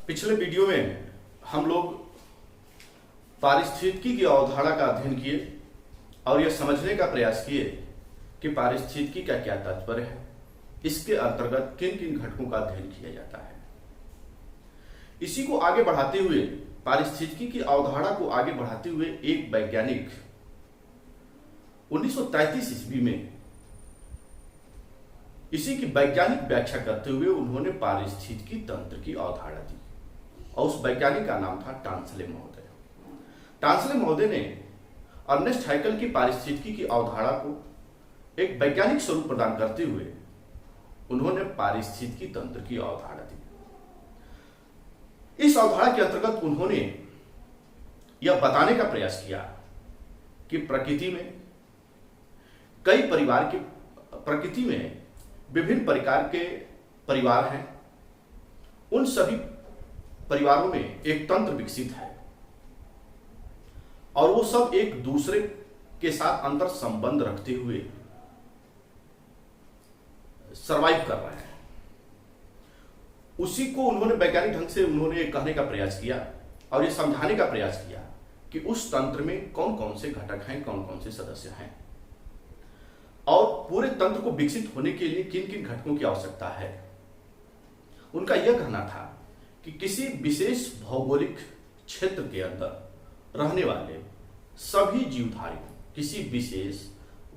पिछले वीडियो में हम लोग पारिस्थितिकी की अवधारणा का अध्ययन किए और यह समझने का प्रयास किए कि पारिस्थितिकी का क्या तात्पर्य है, इसके अंतर्गत किन किन घटकों का अध्ययन किया जाता है। इसी को आगे बढ़ाते हुए, पारिस्थितिकी की अवधारणा को आगे बढ़ाते हुए एक वैज्ञानिक 1933 ईस्वी में इसी की वैज्ञानिक व्याख्या करते हुए उन्होंने पारिस्थितिकी तंत्र की अवधारणा दी और उस वैज्ञानिक का नाम था टांसले महोदय। टांसले महोदय ने अर्नेस्ट हाइकल की पारिस्थितिकी की अवधारणा को एक वैज्ञानिक स्वरूप प्रदान करते हुए उन्होंने पारिस्थितिकी तंत्र की अवधारणा दी। इस अवधारणा के अंतर्गत उन्होंने यह बताने का प्रयास किया कि प्रकृति में विभिन्न प्रकार के परिवार हैं। उन सभी परिवारों में एक तंत्र विकसित है और वो सब एक दूसरे के साथ अंतर संबंध रखते हुए सरवाइव कर रहे हैं। उसी को उन्होंने वैज्ञानिक ढंग से उन्होंने कहने का प्रयास किया और ये समझाने का प्रयास किया कि उस तंत्र में कौन कौन से घटक हैं, कौन कौन से सदस्य हैं और पूरे तंत्र को विकसित होने के लिए किन किन घटकों की आवश्यकता है। उनका यह कहना था कि किसी विशेष भौगोलिक क्षेत्र के अंदर रहने वाले सभी जीवधारियों, किसी विशेष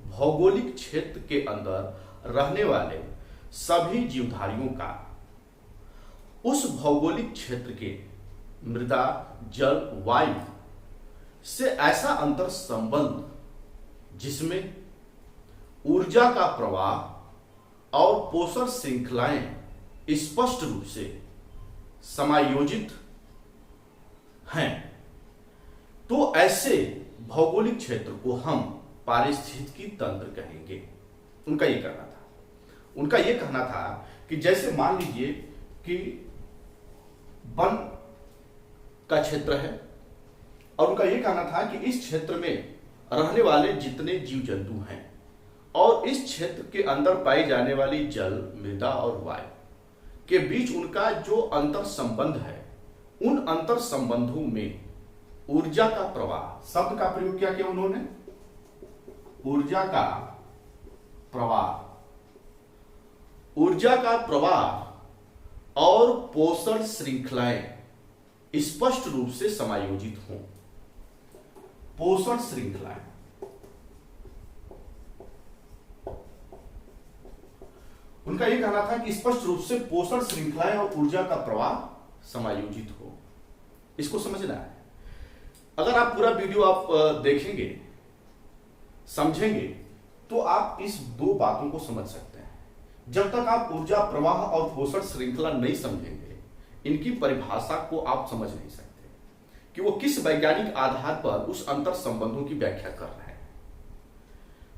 भौगोलिक क्षेत्र के अंदर रहने वाले सभी जीवधारियों का उस भौगोलिक क्षेत्र के मृदा, जल, वायु से ऐसा अंतर संबंध जिसमें ऊर्जा का प्रवाह और पोषण श्रृंखलाएं स्पष्ट रूप से समायोजित हैं, तो ऐसे भौगोलिक क्षेत्र को हम पारिस्थितिकी तंत्र कहेंगे। उनका यह कहना था कि जैसे मान लीजिए कि वन का क्षेत्र है और उनका यह कहना था कि इस क्षेत्र में रहने वाले जितने जीव जंतु हैं और इस क्षेत्र के अंदर पाई जाने वाली जल, मृदा और वायु के बीच उनका जो अंतर संबंध है, उन अंतर संबंधों में ऊर्जा का प्रवाह शब्द का प्रयोग किया उन्होंने। ऊर्जा का प्रवाह और पोषण श्रृंखलाएं स्पष्ट रूप से समायोजित हों। पोषण श्रृंखलाएं, उनका यह कहना था कि स्पष्ट रूप से पोषण श्रृंखलाएं और ऊर्जा का प्रवाह समायोजित हो। इसको समझना है। अगर आप पूरा वीडियो आप देखेंगे, समझेंगे, तो आप इस दो बातों को समझ सकते हैं। जब तक आप ऊर्जा प्रवाह और पोषण श्रृंखला नहीं समझेंगे, इनकी परिभाषा को आप समझ नहीं सकते कि वो किस वैज्ञानिक आधार पर उस अंतर संबंधों की व्याख्या कर रहे हैं।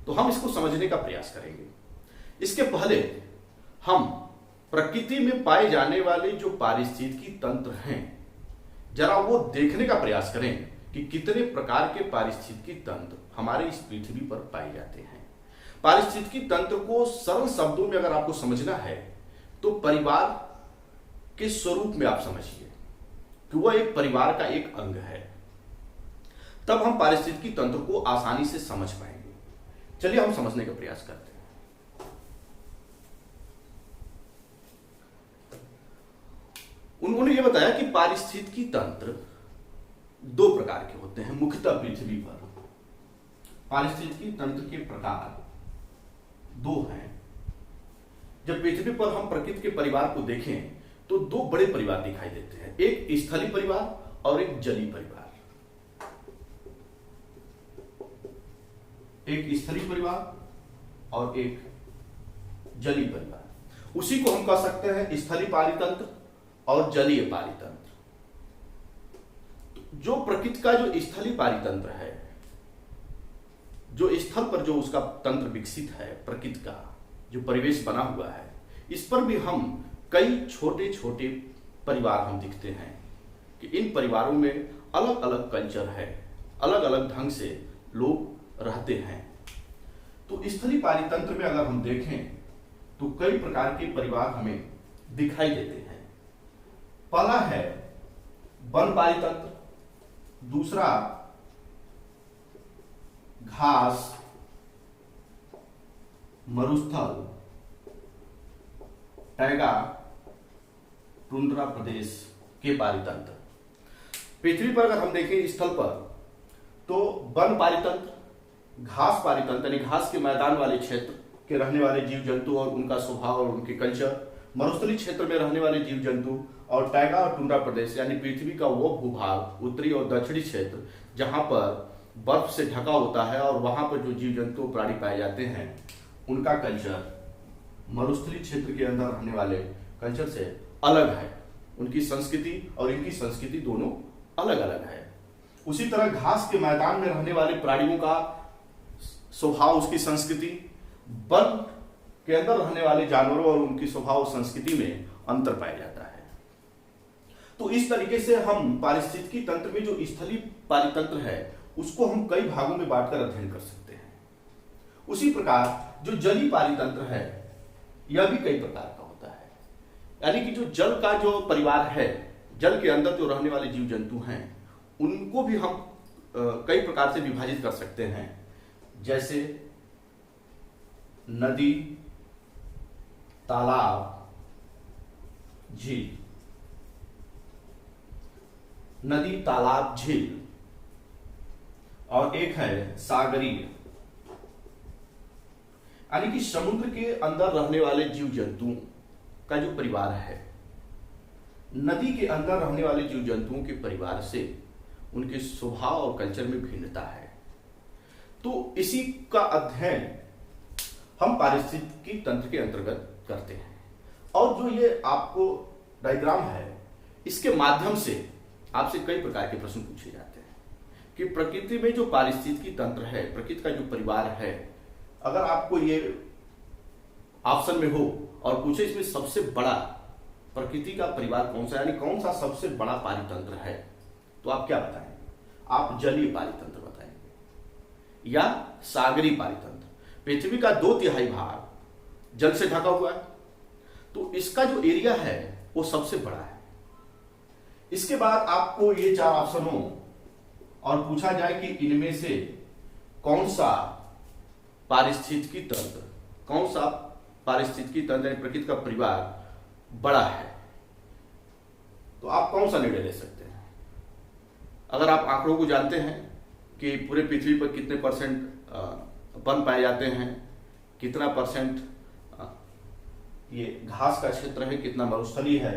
तो हम इसको समझने का प्रयास करेंगे। इसके पहले हम प्रकृति में पाए जाने वाले जो पारिस्थितिकी तंत्र हैं, जरा वो देखने का प्रयास करें कि कितने प्रकार के पारिस्थितिकी तंत्र हमारे इस पृथ्वी पर पाए जाते हैं। पारिस्थितिकी तंत्र को सरल शब्दों में अगर आपको समझना है तो परिवार के स्वरूप में आप समझिए कि वह एक परिवार का एक अंग है, तब हम पारिस्थितिकी तंत्र को आसानी से समझ पाएंगे। चलिए हम समझने का प्रयास करते हैं। उन्होंने यह बताया कि पारिस्थितिकी तंत्र दो प्रकार के होते हैं मुख्यतः पृथ्वी पर। पारिस्थितिकी तंत्र के प्रकार दो हैं। जब पृथ्वी पर हम प्रकृति के परिवार को देखें तो दो बड़े परिवार दिखाई देते हैं, एक स्थलीय परिवार और एक जलीय परिवार। एक स्थलीय परिवार और एक जलीय परिवार। उसी को हम कह सकते हैं स्थलीय पारितंत्र और जलीय पारितंत्र। जो प्रकृति का जो स्थलीय पारितंत्र है, जो स्थल पर जो उसका तंत्र विकसित है, प्रकृति का जो परिवेश बना हुआ है, इस पर भी हम कई छोटे छोटे परिवार हम दिखते हैं कि इन परिवारों में अलग अलग कल्चर है, अलग अलग ढंग से लोग रहते हैं। तो स्थलीय पारितंत्र में अगर हम देखें तो कई प्रकार के परिवार हमें दिखाई देते हैं। पहला है वन पारितंत्र, दूसरा घास मरुस्थल टैगा टुंड्रा प्रदेश के पारितंत्र। पृथ्वी पर अगर हम देखें स्थल पर तो वन पारितंत्र, घास पारितंत्र यानी घास के मैदान वाले क्षेत्र के रहने वाले जीव जंतु और उनका स्वभाव और उनके कल्चर, मरुस्थलीय क्षेत्र में रहने वाले जीव जंतु, और टैगा और टुंड्रा प्रदेश यानी पृथ्वी का वो भूभाग उत्तरी और दक्षिणी क्षेत्र जहां पर बर्फ से ढका होता है और वहां पर जो जीव जंतु प्राणी पाए जाते हैं उनका कल्चर मरुस्थलीय क्षेत्र के अंदर रहने वाले कल्चर से अलग है। उनकी संस्कृति और इनकी संस्कृति दोनों अलग अलग है। उसी तरह घास के मैदान में रहने वाले प्राणियों का स्वभाव, उसकी संस्कृति, वन के अंदर रहने वाले जानवरों और उनकी स्वभाव और संस्कृति में अंतर पाया जाता है। तो इस तरीके से हम पारिस्थितिकी तंत्र में जो स्थलीय पारितंत्र है उसको हम कई भागों में बांटकर अध्ययन कर सकते हैं। उसी प्रकार जो जलीय पारितंत्र है यह भी कई प्रकार का होता है, यानी कि जो जल का जो परिवार है, जल के अंदर जो रहने वाले जीव जंतु हैं उनको भी हम कई प्रकार से विभाजित कर सकते हैं, जैसे नदी, तालाब, झील। नदी, तालाब, झील और एक है सागरीय, यानी कि समुद्र के अंदर रहने वाले जीव जंतुओं का जो परिवार है। नदी के अंदर रहने वाले जीव जंतुओं के परिवार से उनके स्वभाव और कल्चर में भिन्नता है। तो इसी का अध्ययन हम पारिस्थितिकी तंत्र के अंतर्गत करते हैं। और जो ये आपको डायग्राम है इसके माध्यम से आपसे कई प्रकार के प्रश्न पूछे जाते हैं कि प्रकृति में जो पारिस्थितिकी तंत्र है, प्रकृति का जो परिवार है, अगर आपको ये ऑप्शन में हो और पूछे इसमें सबसे बड़ा प्रकृति का परिवार कौन सा, यानी कौन सा सबसे बड़ा पारितंत्र है, तो आप क्या बताएंगे? आप जलीय पारितंत्र बताएंगे या सागरीय पारितंत्र। पृथ्वी का 2/3 भाग जल से ढका हुआ है, तो इसका जो एरिया है वो सबसे बड़ा है। इसके बाद आपको ये 4 ऑप्शन हो और पूछा जाए कि इनमें से कौन सा पारिस्थितिकी तंत्र, कौन सा पारिस्थितिकी तंत्र प्रकृति का परिवार बड़ा है, तो आप कौन सा निर्णय ले सकते हैं? अगर आप आंकड़ों को जानते हैं कि पूरे पृथ्वी पर कितने % वन पाए जाते हैं, कितना % ये घास का क्षेत्र है, कितना मरुस्थलीय है,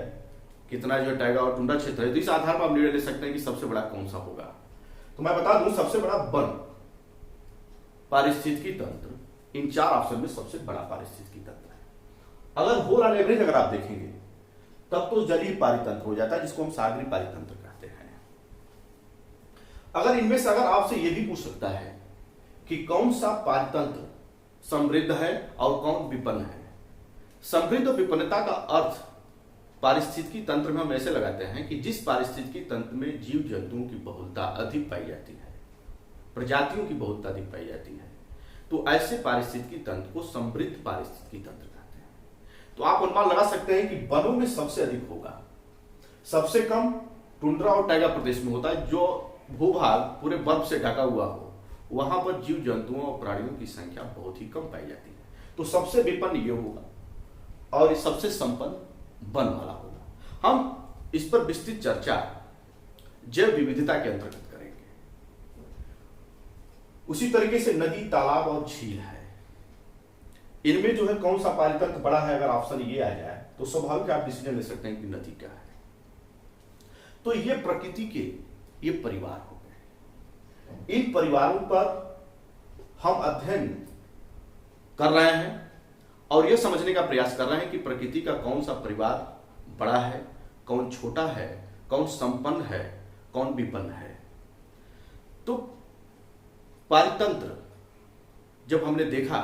कितना जो टैगा और टुंड्रा क्षेत्र है, तो इस आधार पर आप निर्णय ले सकते हैं कि सबसे बड़ा कौन सा होगा। तो मैं बता दूं, सबसे बड़ा वन पारिस्थितिकी तंत्र इन 4 ऑप्शन में सबसे बड़ा पारिस्थितिकी तंत्र है। अगर होल ऑन एवरेज अगर आप देखेंगे तब तो जलीय पारितंत्र हो जाता है, जिसको हम सागरीय पारितंत्र कहते हैं। अगर इनमें से अगर आपसे यह भी पूछ सकता है कि कौन सा पारितंत्र समृद्ध है और कौन विपन्न है। समृद्ध और विपन्नता का अर्थ पारिस्थितिकी तंत्र में हम ऐसे लगाते हैं कि जिस पारिस्थितिकी तंत्र में जीव जंतुओं की बहुलता अधिक पाई जाती है, प्रजातियों की बहुलता अधिक पाई जाती है, तो ऐसे पारिस्थितिकी तंत्र को समृद्ध पारिस्थितिकी तंत्र कहते हैं। तो आप अनुमान लगा सकते हैं कि वनों में सबसे अधिक होगा, सबसे कम टुंड्रा और टैगा प्रदेश में होता है। जो भूभाग पूरे बर्फ से ढका हुआ हो वहां पर जीव जंतुओं और प्राणियों की संख्या बहुत ही कम पाई जाती है। तो सबसे विपन्न ये होगा और सबसे संपन्न वन वाला होगा। हम इस पर विस्तृत चर्चा जैव विविधता के अंतर्गत करेंगे। उसी तरीके से नदी, तालाब और झील है। इनमें जो है कौन सा पारितंत्र बड़ा है, अगर ऑप्शन ये आ जाए तो स्वाभाविक आप डिसीजन ले सकते हैं कि नदी क्या है। तो ये प्रकृति के ये परिवार हो गए। इन परिवारों पर हम अध्ययन कर रहे हैं और यह समझने का प्रयास कर रहे हैं कि प्रकृति का कौन सा परिवार बड़ा है, कौन छोटा है, कौन संपन्न है, कौन विपन्न है। तो पारितंत्र जब हमने देखा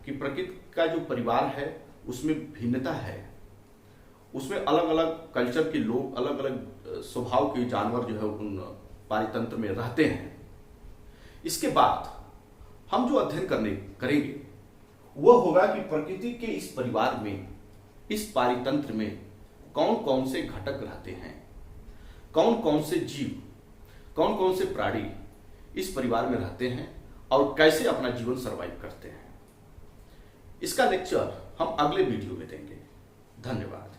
कि प्रकृति का जो परिवार है उसमें भिन्नता है, उसमें अलग अलग कल्चर के लोग, अलग अलग स्वभाव के जानवर जो है उन पारितंत्र में रहते हैं। इसके बाद हम जो अध्ययन करेंगे वह होगा कि प्रकृति के इस परिवार में, इस पारितंत्र में कौन कौन से घटक रहते हैं कौन कौन से जीव, कौन कौन से प्राणी इस परिवार में रहते हैं और कैसे अपना जीवन सरवाइव करते हैं। इसका लेक्चर हम अगले वीडियो में देंगे। धन्यवाद।